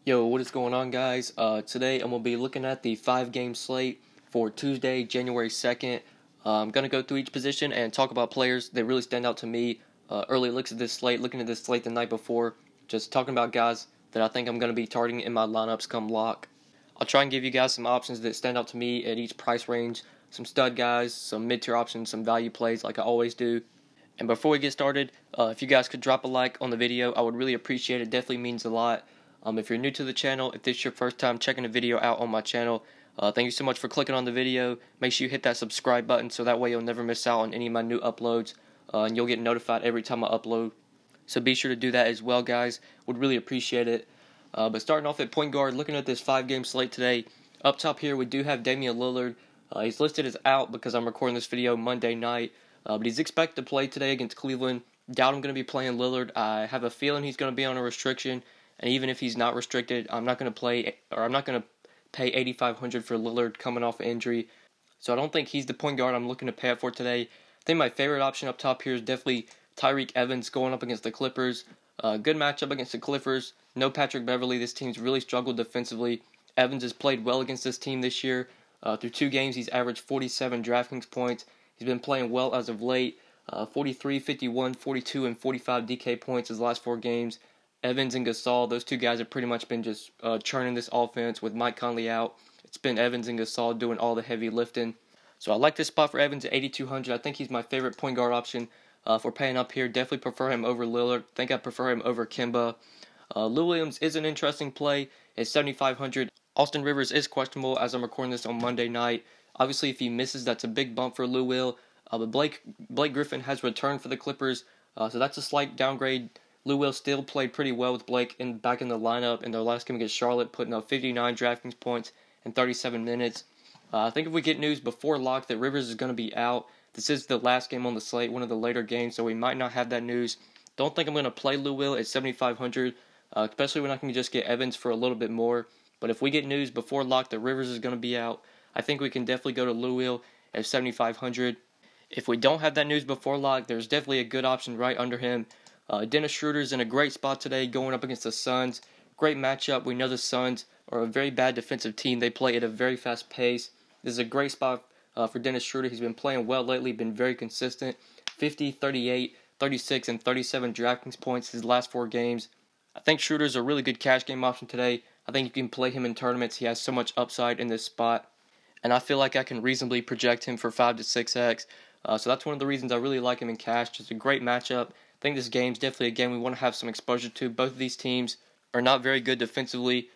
Yo, what is going on, guys? Today I'm going to be looking at the 5-game slate for Tuesday, January 2nd. I'm going to go through each position and talk about players that really stand out to me. Early looks at this slate, looking at this slate the night before, just talking about guys that I think I'm going to be targeting in my lineups come lock. I'll try and give you guys some options that stand out to me at each price range, some stud guys, some mid-tier options, some value plays like I always do. And before we get started, if you guys could drop a like on the video, I would really appreciate it. It definitely means a lot. If you're new to the channel, if this is your first time checking a video out on my channel, thank you so much for clicking on the video. Make sure you hit that subscribe button so that way you'll never miss out on any of my new uploads, and you'll get notified every time I upload. So be sure to do that as well, guys. Would really appreciate it. But starting off at point guard, looking at this 5-game slate today, up top here we do have Damian Lillard. He's listed as out because I'm recording this video Monday night, but he's expected to play today against Cleveland. Doubt I'm going to be playing Lillard. I have a feeling he's going to be on a restriction. And even if he's not restricted, I'm not going to pay $8,500 for Lillard coming off an injury. So I don't think he's the point guard I'm looking to pay up for today. I think my favorite option up top here is definitely TYREKE Evans going up against the Clippers. Good matchup against the Clippers. No Patrick Beverley. This team's really struggled defensively. Evans has played well against this team this year. Through 2 games, he's averaged 47 DraftKings points. He's been playing well as of late. 43, 51, 42, and 45 DK points his last 4 games. Evans and GASOL, those 2 guys have pretty much been just churning this offense with Mike Conley out. It's been Evans and GASOL doing all the heavy lifting. So I like this spot for Evans at 8,200. I think he's my favorite point guard option for paying up here. Definitely prefer him over Lillard. I think I prefer him over Kemba. Lou Williams is an interesting play at 7,500. Austin Rivers is questionable as I'm recording this on Monday night. Obviously, if he misses, that's a big bump for Lou Will. But Blake Griffin has returned for the Clippers, so that's a slight downgrade. Lou Will still played pretty well with Blake back in the lineup in their last game against Charlotte, putting up 59 DraftKings points in 37 minutes. I think if we get news before lock that Rivers is going to be out, this is the last game on the slate, one of the later games, so we might not have that news. Don't think I'm going to play Lou Will at 7,500, especially when I can just get Evans for a little bit more. But if we get news before lock that Rivers is going to be out, I think we can definitely go to Lou Will at 7,500. If we don't have that news before lock, there's definitely a good option right under him. Dennis Schroeder's in a great spot today going up against the Suns. Great matchup. We know the Suns are a very bad defensive team. They play at a very fast pace. This is a great spot for Dennis Schroeder. He's been playing well lately, been very consistent. 50, 38, 36, and 37 DraftKings points his last 4 games. I think Schroeder's a really good cash game option today. I think you can play him in tournaments. He has so much upside in this spot. And I feel like I can reasonably project him for 5 to 6x. So that's one of the reasons I really like him in cash. Just a great matchup. I think this game's definitely a game we want to have some exposure to. Both of these teams are not very good defensively.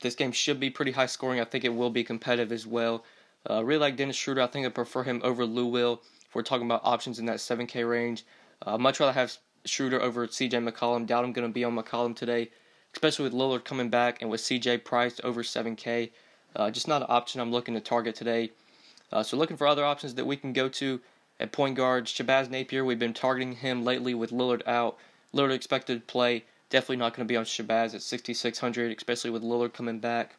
This game should be pretty high scoring. I think it will be competitive as well. Really like Dennis Schroeder. I think I prefer him over Lou Will if we're talking about options in that 7K range. I'd much rather have Schroeder over CJ McCollum. Doubt I'm going to be on McCollum today, especially with Lillard coming back and with CJ priced over 7K. Just not an option I'm looking to target today. So looking for other options that we can go to. At point guard, Shabazz Napier, we've been targeting him lately with Lillard out. Lillard expected to play. Definitely not going to be on Shabazz at 6,600, especially with Lillard coming back.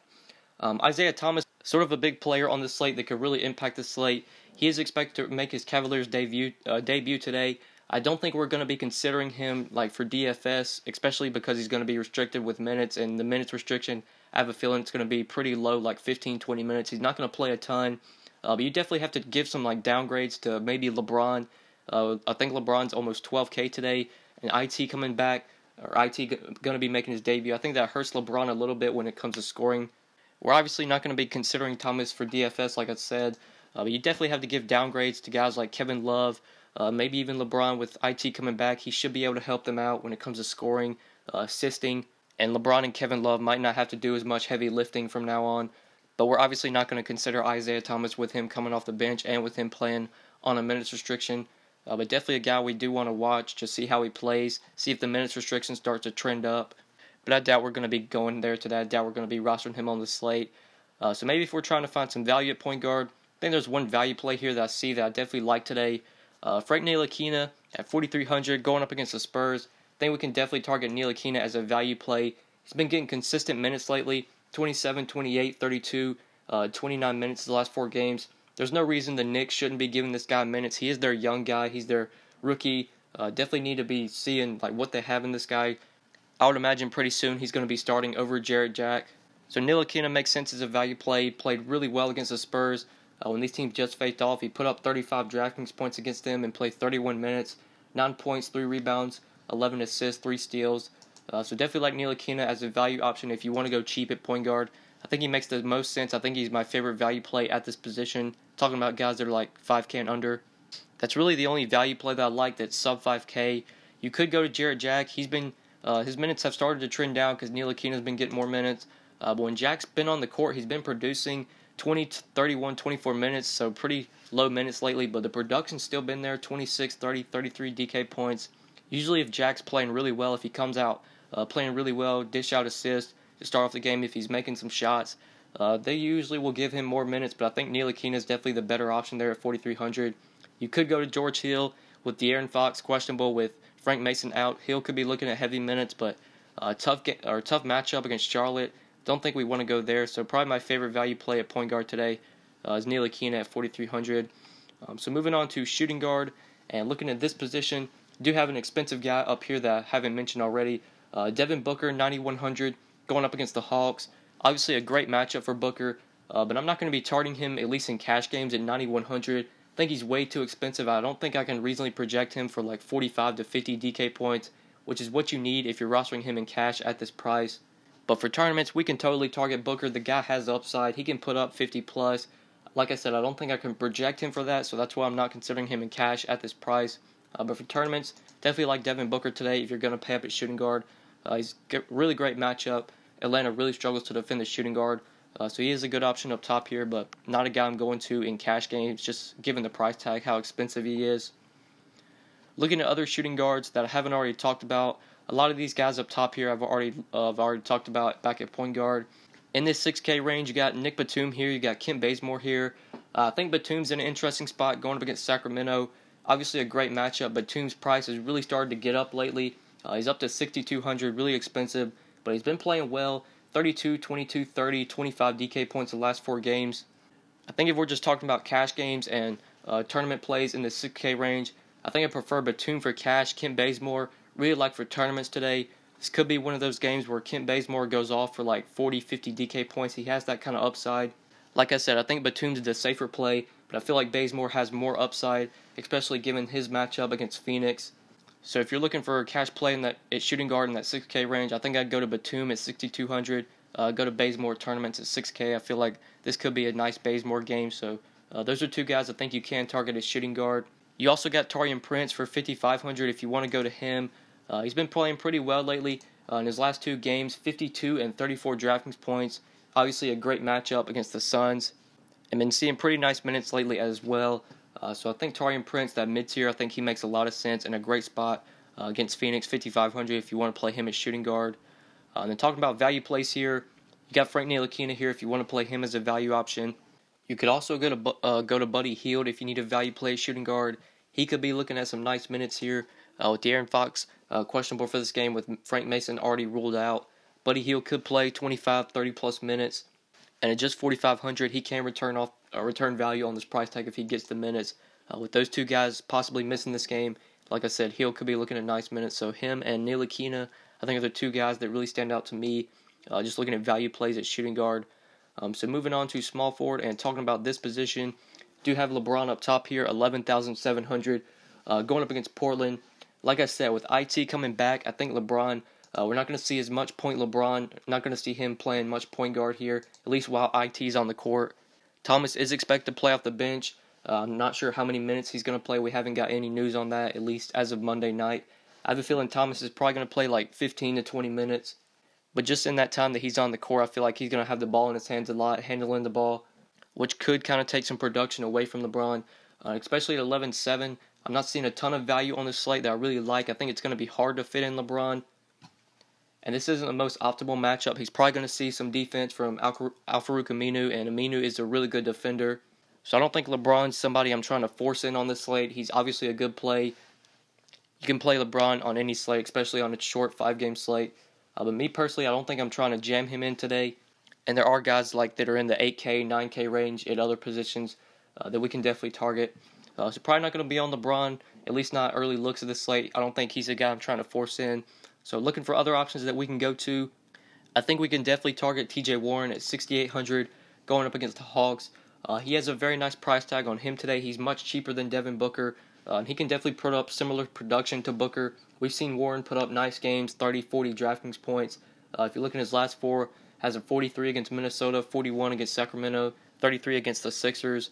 Isaiah Thomas, sort of a big player on the slate that could really impact the slate. He is expected to make his Cavaliers debut today. I don't think we're going to be considering him like for DFS, especially because he's going to be restricted with minutes, and the minutes restriction, I have a feeling it's going to be pretty low, like 15, 20 minutes. He's not going to play a ton. But you definitely have to give some like downgrades to maybe LeBron. I think LeBron's almost 12K today, and IT coming back, or IT going to be making his debut. I think that hurts LeBron a little bit when it comes to scoring. We're obviously not going to be considering Thomas for DFS, like I said, but you definitely have to give downgrades to guys like Kevin Love, maybe even LeBron with IT coming back. He should be able to help them out when it comes to scoring, assisting, and LeBron and Kevin Love might not have to do as much heavy lifting from now on. But we're obviously not going to consider Isaiah Thomas with him coming off the bench and with him playing on a minutes restriction. But definitely a guy we do want to watch to see how he plays, see if the minutes restriction starts to trend up. But I doubt we're going to be going there today. I doubt we're going to be rostering him on the slate. So maybe if we're trying to find some value at point guard, I think there's one value play here that I see that I definitely like today. Frank Ntilikina at 4,300 going up against the Spurs. I think we can definitely target Ntilikina as a value play. He's been getting consistent minutes lately. 27, 28, 32, 29 minutes the last 4 games. There's no reason the Knicks shouldn't be giving this guy minutes. He is their young guy. He's their rookie. Definitely need to be seeing like what they have in this guy. I would imagine pretty soon he's going to be starting over Jarrett Jack. So NTILIKINA makes sense as a value play. Played really well against the Spurs. When these teams just faced off, he put up 35 DraftKings points against them and played 31 minutes, 9 points, 3 rebounds, 11 assists, 3 steals. So definitely like NTILIKINA as a value option if you want to go cheap at point guard. I think he makes the most sense. I think he's my favorite value play at this position. Talking about guys that are like 5K and under. That's really the only value play that I like that's sub 5K. You could go to Jarrett Jack. He's been his minutes have started to trend down because NTILIKINA's been getting more minutes. But when Jack's been on the court, he's been producing 20, 31, 24 minutes, so pretty low minutes lately, but the production's still been there, 26, 30, 33 DK points. Usually if Jack's playing really well, if he comes out playing really well, dish out assists to start off the game, if he's making some shots, they usually will give him more minutes, but I think NTILIKINA is definitely the better option there at 4,300. You could go to George Hill with De'Aaron Fox questionable with Frank Mason out. Hill could be looking at heavy minutes, but tough matchup against Charlotte. Don't think we want to go there, so probably my favorite value play at point guard today is NTILIKINA at 4,300. So moving on to shooting guard, and looking at this position, do have an expensive guy up here that I haven't mentioned already. Devin Booker, 9,100, going up against the Hawks. Obviously a great matchup for Booker, but I'm not going to be targeting him, at least in cash games, at 9,100. I think he's way too expensive. I don't think I can reasonably project him for like 45 to 50 DK points, which is what you need if you're rostering him in cash at this price. But for tournaments, we can totally target Booker. The guy has upside. He can put up 50 plus. Like I said, I don't think I can project him for that, so that's why I'm not considering him in cash at this price. But for tournaments, definitely like Devin Booker today if you're going to pay up at shooting guard. He's a really great matchup. Atlanta really struggles to defend the shooting guard, so he is a good option up top here, but not a guy I'm going to in cash games, just given the price tag, how expensive he is. Looking at other shooting guards that I haven't already talked about, a lot of these guys up top here I've already talked about back at point guard. In this 6K range, you got Nick Batum here, you got Kent Bazemore here. I think Batum's in an interesting spot going up against Sacramento. Obviously a great matchup. Batum's price has really started to get up lately. He's up to 6,200, really expensive, but he's been playing well. 32, 22, 30, 25 DK points the last 4 games. I think if we're just talking about cash games and tournament plays in the 6K range, I think I prefer Batum for cash. Kent Bazemore, really like for tournaments today. This could be one of those games where Kent Bazemore goes off for like 40, 50 DK points. He has that kind of upside. Like I said, I think Batum's the safer play, but I feel like Bazemore has more upside, especially given his matchup against Phoenix. So if you're looking for a cash play in that at shooting guard in that 6K range, I think I'd go to Batum at 6,200. Go to Bazemore tournaments at 6K. I feel like this could be a nice Bazemore game. So those are two guys I think you can target as shooting guard. You also got Taurean Prince for 5,500 if you want to go to him. He's been playing pretty well lately. In his last 2 games, 52 and 34 DraftKings points. Obviously a great matchup against the Suns. And been seeing pretty nice minutes lately as well. So I think Taurean Prince, that mid-tier, I think he makes a lot of sense and a great spot against Phoenix, 5,500 if you want to play him as shooting guard. And then talking about value plays here, you got Frank NTILIKINA here if you want to play him as a value option. You could also go to Buddy Hield if you need a value play shooting guard. He could be looking at some nice minutes here with De'Aaron Fox questionable for this game with Frank Mason already ruled out. Buddy Hield could play 25, 30 plus minutes, and at just 4,500, he can return value on this price tag if he gets the minutes. With those two guys possibly missing this game, like I said, Hield could be looking at nice minutes. So him and NTILIKINA, I think are the two guys that really stand out to me. Just looking at value plays at shooting guard. So moving on to small forward and talking about this position, do have LeBron up top here, 11,700, going up against Portland. Like I said, with IT coming back, I think LeBron, we're not going to see as much point LeBron. Not going to see him playing much point guard here, at least while IT's on the court. Thomas is expected to play off the bench. I'm not sure how many minutes he's going to play. We haven't got any news on that, at least as of Monday night. I have a feeling Thomas is probably going to play like 15 to 20 minutes. But just in that time that he's on the court, I feel like he's going to have the ball in his hands a lot, handling the ball, which could kind of take some production away from LeBron, especially at 11-7. I'm not seeing a ton of value on this slate that I really like. I think it's going to be hard to fit in LeBron. And this isn't the most optimal matchup. He's probably going to see some defense from AL-FAROUQ AMINU, and AMINU is a really good defender. So I don't think LeBron's somebody I'm trying to force in on this slate. He's obviously a good play. You can play LeBron on any slate, especially on a short 5-game slate. But me personally, I don't think I'm trying to jam him in today. And there are guys like that are in the 8K, 9K range at other positions that we can definitely target. So probably not going to be on LeBron, at least not early looks of the slate. I don't think he's a guy I'm trying to force in. So looking for other options that we can go to, I think we can definitely target TJ Warren at 6,800 going up against the Hawks. He has a very nice price tag on him today. He's much cheaper than Devin Booker. He can definitely put up similar production to Booker. We've seen Warren put up nice games, 30, 40 DraftKings points. If you look at his last four, has a 43 against Minnesota, 41 against Sacramento, 33 against the Sixers.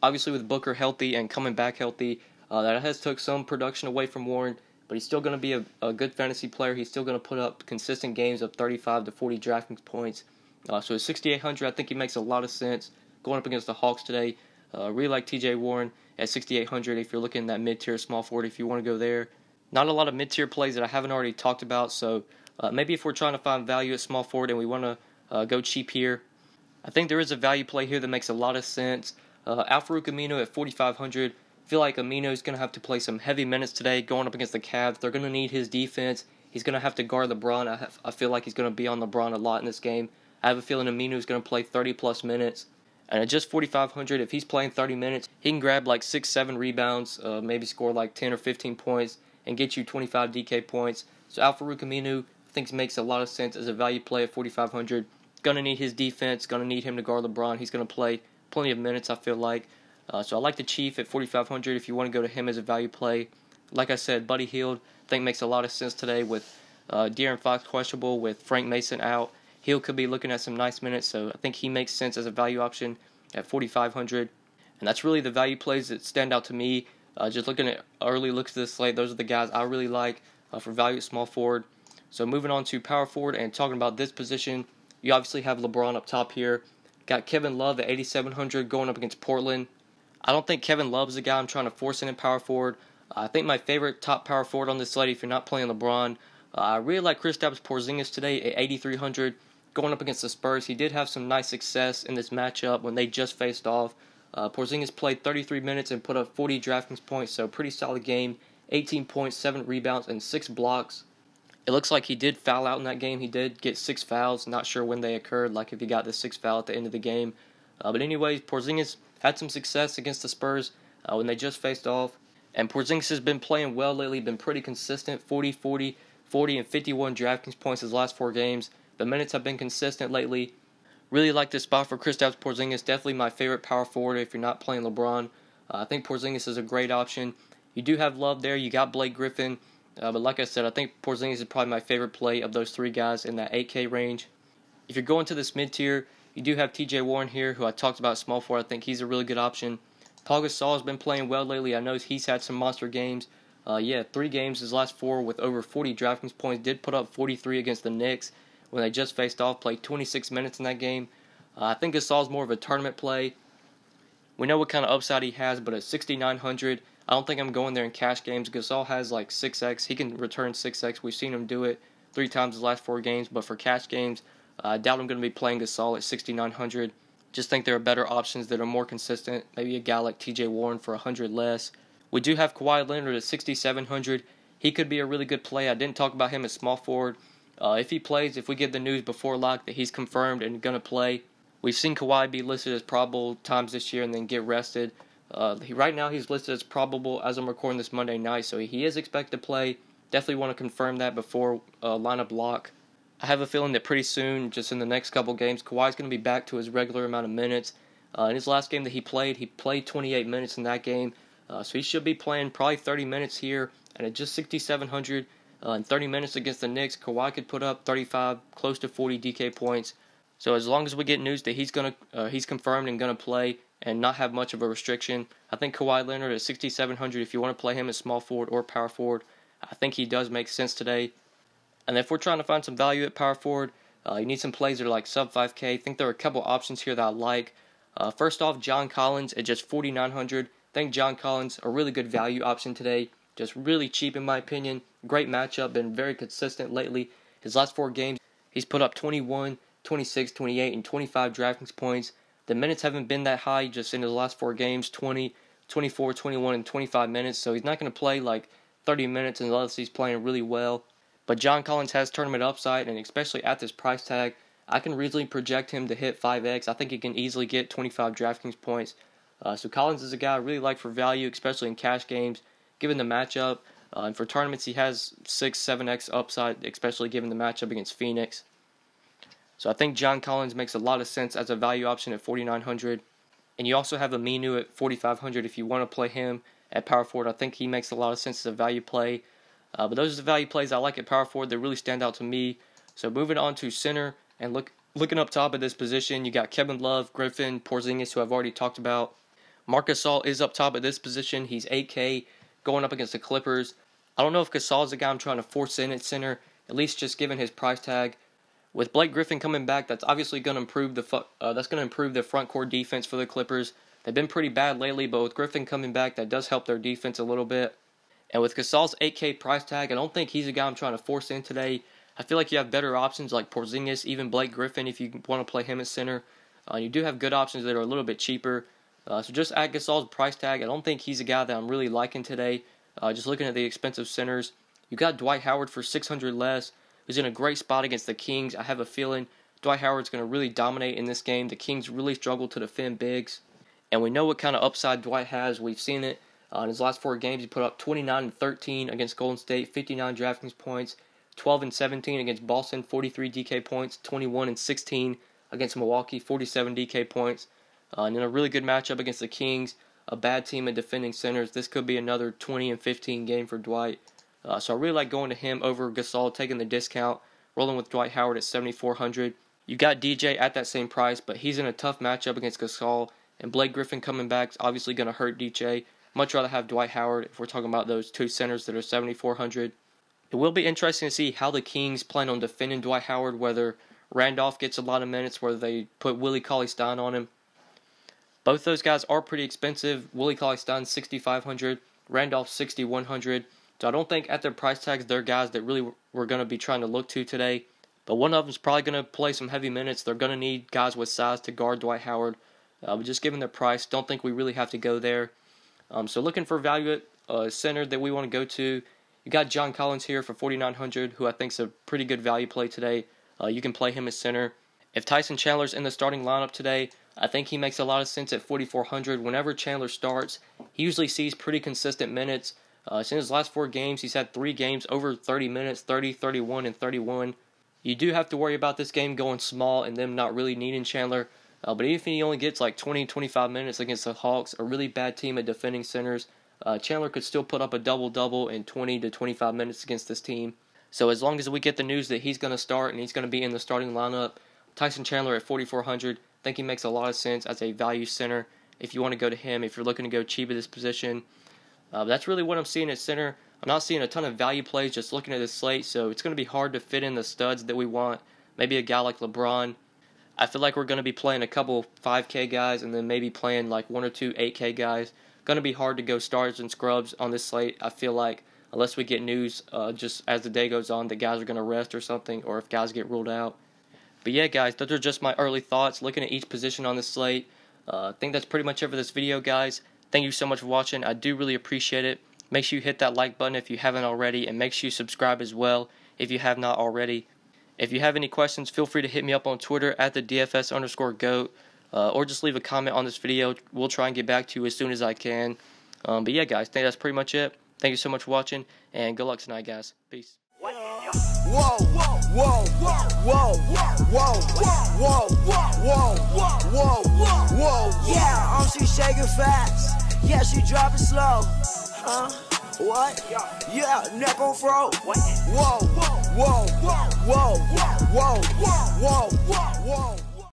Obviously with Booker healthy and coming back healthy, that has took some production away from Warren, but he's still going to be a good fantasy player. He's still going to put up consistent games of 35 to 40 DraftKings points. So at 6,800, I think he makes a lot of sense going up against the Hawks today. Really like TJ Warren at 6,800 if you're looking at that mid-tier small forward if you want to go there. Not a lot of mid-tier plays that I haven't already talked about, so maybe if we're trying to find value at small forward and we want to go cheap here, I think there is a value play here that makes a lot of sense. AL-FAROUQ AMINU at 4,500. I feel like AMINU is going to have to play some heavy minutes today going up against the Cavs. They're going to need his defense. He's going to have to guard LeBron. I feel like he's going to be on LeBron a lot in this game. I have a feeling AMINU is going to play 30-plus minutes. And at just 4,500, if he's playing 30 minutes, he can grab like 6-7 rebounds, maybe score like 10 or 15 points, and get you 25 DK points. So AL-FAROUQ AMINU, I think makes a lot of sense as a value play at 4,500. Going to need his defense, going to need him to guard LeBron. He's going to play plenty of minutes, I feel like. So I like the Chief at 4,500 if you want to go to him as a value play. Like I said, Buddy Hield, I think makes a lot of sense today with De'Aaron Fox questionable, with Frank Mason out. Hield could be looking at some nice minutes, so I think he makes sense as a value option at 4,500. And that's really the value plays that stand out to me. Just looking at early looks at this slate, those are the guys I really like for value at small forward. So moving on to power forward and talking about this position, you obviously have LeBron up top here. Got Kevin Love at 8,700 going up against Portland. I don't think Kevin Love is the guy I'm trying to force in power forward. I think my favorite top power forward on this slate, if you're not playing LeBron, I really like KRISTAPS Porzingis today at 8,300 going up against the Spurs. He did have some nice success in this matchup when they just faced off. Porzingis played 33 minutes and put up 40 DraftKings points, so pretty solid game. 18 points, 7 rebounds, and 6 blocks. It looks like he did foul out in that game. He did get 6 fouls. Not sure when they occurred, like if he got the 6th foul at the end of the game. But anyways, Porzingis had some success against the Spurs when they just faced off. And Porzingis has been playing well lately, been pretty consistent, 40, 40, 40, and 51 DraftKings points his last 4 games. The minutes have been consistent lately. Really like this spot for KRISTAPS Porzingis. Definitely my favorite power forward if you're not playing LeBron. I think Porzingis is a great option. You do have Love there. You got Blake Griffin. But like I said, I think Porzingis is probably my favorite play of those 3 guys in that 8K range. If you're going to this mid-tier, you do have TJ Warren here, who I talked about small forward. I think he's a really good option. Paul Gasol has been playing well lately. I know he's had some monster games. 3 games, his last 4 with over 40 DraftKings points. Did put up 43 against the Knicks when they just faced off. Played 26 minutes in that game. I think Gasol's more of a tournament play. We know what kind of upside he has, but at 6,900, I don't think I'm going there in cash games. Gasol has like 6x. He can return 6x. We've seen him do it 3 times his last 4 games, but for cash games, I doubt I'm going to be playing Gasol at 6,900. Just think there are better options that are more consistent. Maybe a guy like TJ Warren for 100 less. We do have Kawhi Leonard at 6,700. He could be a really good play. I didn't talk about him as small forward. If he plays, if we get the news before lock that he's confirmed and going to play, we've seen Kawhi be listed as probable times this year and then get rested. Right now he's listed as probable as I'm recording this Monday night, so he is expected to play. Definitely want to confirm that before lineup lock. I have a feeling that pretty soon, just in the next couple games, Kawhi's going to be back to his regular amount of minutes. In his last game that he played 28 minutes in that game. So he should be playing probably 30 minutes here. And at just 6,700 in 30 minutes against the Knicks, Kawhi could put up 35, close to 40 DK points. So as long as we get news that he's confirmed and going to play and not have much of a restriction, I think Kawhi Leonard at 6,700, if you want to play him as small forward or power forward, I think he does make sense today. And if we're trying to find some value at power forward, you need some plays that are like sub 5K. I think there are a couple options here that I like. First off, John Collins at just 4,900. I think John Collins a really good value option today. Just really cheap in my opinion. Great matchup, been very consistent lately. His last 4 games, he's put up 21, 26, 28, and 25 DraftKings points. The minutes haven't been that high just in his last 4 games, 20, 24, 21, and 25 minutes. So he's not going to play like 30 minutes unless he's playing really well. But John Collins has tournament upside, and especially at this price tag, I can reasonably project him to hit 5x. I think he can easily get 25 DraftKings points. So Collins is a guy I really like for value, especially in cash games. Given the matchup, And for tournaments, he has 6-7x upside, especially given the matchup against Phoenix. So I think John Collins makes a lot of sense as a value option at 4,900. And you also have AMINU at 4,500 if you want to play him at power forward. I think he makes a lot of sense as a value play. But those are the value plays I like at power forward that really stand out to me. So moving on to center, and looking up top of this position, you got Kevin Love, Griffin, Porzingis, who I've already talked about. Marc Gasol is up top at this position. He's 8K going up against the Clippers. I don't know if Gasol is the guy I'm trying to force in at center, at least just given his price tag. With Blake Griffin coming back, that's obviously going to improve the front court defense for the Clippers. They've been pretty bad lately, but with Griffin coming back, that does help their defense a little bit. And with Gasol's 8K price tag, I don't think he's a guy I'm trying to force in today. I feel like you have better options like Porzingis, even Blake Griffin if you want to play him at center. You do have good options that are a little bit cheaper. So just at Gasol's price tag, I don't think he's a guy that I'm really liking today. Just looking at the expensive centers, you got Dwight Howard for 600 less, who's in a great spot against the Kings. I have a feeling Dwight Howard's going to really dominate in this game. The Kings really struggle to defend bigs, and we know what kind of upside Dwight has. We've seen it in his last 4 games. He put up 29-13 against Golden State, 59 DraftKings points, 12-17 against Boston, 43 DK points, 21-16 against Milwaukee, 47 DK points. And in a really good matchup against the Kings, a bad team at defending centers, this could be another 20-15 game for Dwight. So I really like going to him over Gasol, taking the discount, rolling with Dwight Howard at 7,400. You got DJ at that same price, but he's in a tough matchup against Gasol, and Blake Griffin coming back is obviously going to hurt DJ. Much rather have Dwight Howard if we're talking about those 2 centers that are 7,400. It will be interesting to see how the Kings plan on defending Dwight Howard, whether Randolph gets a lot of minutes, whether they put Willie Cauley-Stein on him. Both those guys are pretty expensive. Willie Cauley-Stein 6,500, Randolph 6,100. So I don't think at their price tags they're guys that really we're going to be trying to look to today. But one of them is probably going to play some heavy minutes. They're going to need guys with size to guard Dwight Howard. But just given their price, don't think we really have to go there. So looking for value at center that we want to go to, you got John Collins here for 4,900, who I think is a pretty good value play today. You can play him as center. If Tyson Chandler's in the starting lineup today, I think he makes a lot of sense at 4,400. Whenever Chandler starts, he usually sees pretty consistent minutes. In his last 4 games, he's had 3 games over 30 minutes, 30, 31, and 31. You do have to worry about this game going small and them not really needing Chandler. But even if he only gets like 20-25 minutes against the Hawks, a really bad team at defending centers, Chandler could still put up a double-double in 20 to 25 minutes against this team. So as long as we get the news that he's going to start and he's going to be in the starting lineup, Tyson Chandler at 4,400, I think he makes a lot of sense as a value center if you want to go to him, if you're looking to go cheap at this position. That's really what I'm seeing at center. I'm not seeing a ton of value plays just looking at this slate, so it's going to be hard to fit in the studs that we want. Maybe a guy like LeBron. I feel like we're going to be playing a couple 5K guys and then maybe playing like 1 or 2 8K guys. Going to be hard to go stars and scrubs on this slate, I feel like, unless we get news just as the day goes on that guys are going to rest or something, or if guys get ruled out. But yeah, guys, those are just my early thoughts looking at each position on this slate. I think that's pretty much it for this video, guys. Thank you so much for watching. I do really appreciate it. Make sure you hit that like button if you haven't already, and make sure you subscribe as well if you have not already. If you have any questions, feel free to hit me up on Twitter at the DFS_GOAT, or just leave a comment on this video. We'll try and get back to you as soon as I can. But yeah, guys, I think that's pretty much it. Thank you so much for watching, and good luck tonight, guys. Peace. Whoa, whoa, whoa, whoa, whoa, whoa, whoa, whoa. Yeah, she shaking fast. Yeah, she dropping slow. What? Yeah, neck on throat. Whoa, whoa, whoa, whoa, whoa, whoa, whoa, whoa, whoa.